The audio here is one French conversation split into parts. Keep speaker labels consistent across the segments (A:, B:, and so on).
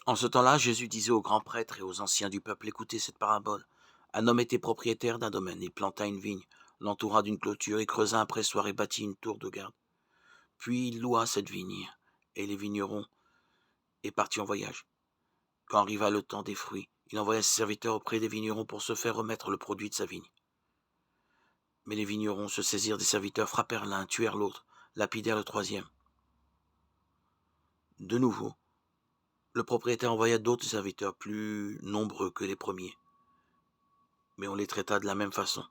A: En ce temps-là, Jésus disait aux grands prêtres et aux anciens du peuple, écoutez cette parabole. Un homme était propriétaire d'un domaine, il planta une vigne, l'entoura d'une clôture, il creusa un pressoir et bâtit une tour de garde. Puis il loua cette vigne, et les vignerons, et partit en voyage. Quand arriva le temps des fruits, il envoya ses serviteurs auprès des vignerons pour se faire remettre le produit de sa vigne. Mais les vignerons se saisirent des serviteurs, frappèrent l'un, tuèrent l'autre, lapidèrent le troisième. De nouveau, le propriétaire envoya d'autres serviteurs plus nombreux que les premiers, mais on les traita de la même façon.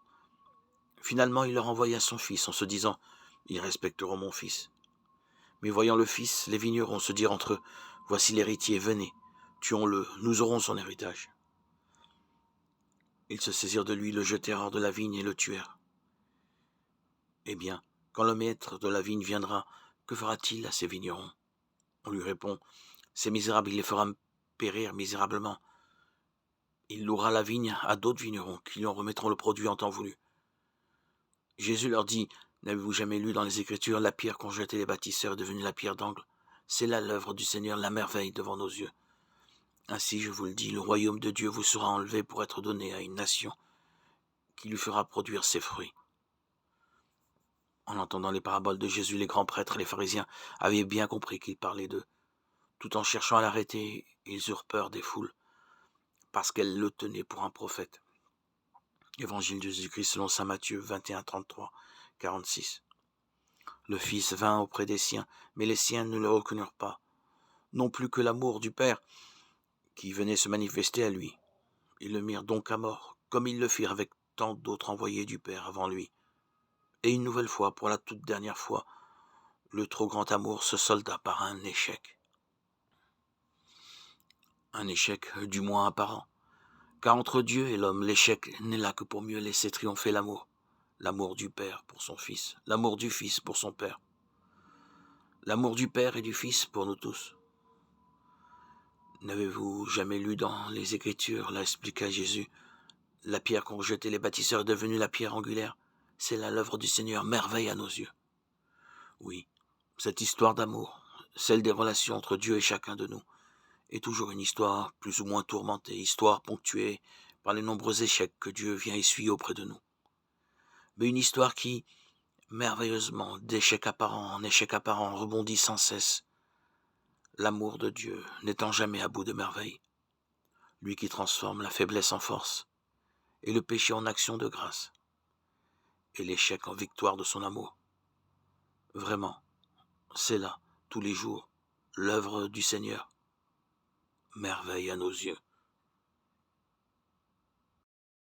A: Finalement, il leur envoya son fils en se disant « Ils respecteront mon fils ». Mais voyant le fils, les vignerons se dirent entre eux « Voici l'héritier, venez, tuons-le, nous aurons son héritage ». Ils se saisirent de lui, le jetèrent hors de la vigne et le tuèrent. Eh bien, quand le maître de la vigne viendra, que fera-t-il à ces vignerons? On lui répond « Ces misérables, il les fera périr misérablement. Il louera la vigne à d'autres vignerons qui lui en remettront le produit en temps voulu. » Jésus leur dit « N'avez-vous jamais lu dans les Écritures, la pierre qu'ont jetée les bâtisseurs est devenue la pierre d'angle? C'est là l'œuvre du Seigneur, la merveille devant nos yeux. Ainsi, je vous le dis, le royaume de Dieu vous sera enlevé pour être donné à une nation qui lui fera produire ses fruits. » En entendant les paraboles de Jésus, les grands prêtres et les pharisiens avaient bien compris qu'il parlait d'eux. Tout en cherchant à l'arrêter, ils eurent peur des foules, parce qu'elles le tenaient pour un prophète. Évangile de Jésus-Christ selon saint Matthieu 21, 33, 46. Le Fils vint auprès des siens, mais les siens ne le reconnurent pas, non plus que l'amour du Père qui venait se manifester à lui. Ils le mirent donc à mort, comme ils le firent avec tant d'autres envoyés du Père avant lui. Et une nouvelle fois, pour la toute dernière fois, le trop grand amour se solda par un échec. Un échec du moins apparent, car entre Dieu et l'homme, l'échec n'est là que pour mieux laisser triompher l'amour. L'amour du Père pour son Fils, l'amour du Fils pour son Père, l'amour du Père et du Fils pour nous tous. N'avez-vous jamais lu dans les Écritures, là expliqua Jésus, la pierre qu'ont rejetée les bâtisseurs est devenue la pierre angulaire. C'est là l'œuvre du Seigneur, merveille à nos yeux. Oui, cette histoire d'amour, celle des relations entre Dieu et chacun de nous, est toujours une histoire plus ou moins tourmentée, histoire ponctuée par les nombreux échecs que Dieu vient essuyer auprès de nous. Mais une histoire qui, merveilleusement, d'échec apparent en échec apparent, rebondit sans cesse, l'amour de Dieu n'étant jamais à bout de merveille. Lui qui transforme la faiblesse en force, et le péché en action de grâce, et l'échec en victoire de son amour. Vraiment, c'est là, tous les jours, l'œuvre du Seigneur. Merveille à nos yeux.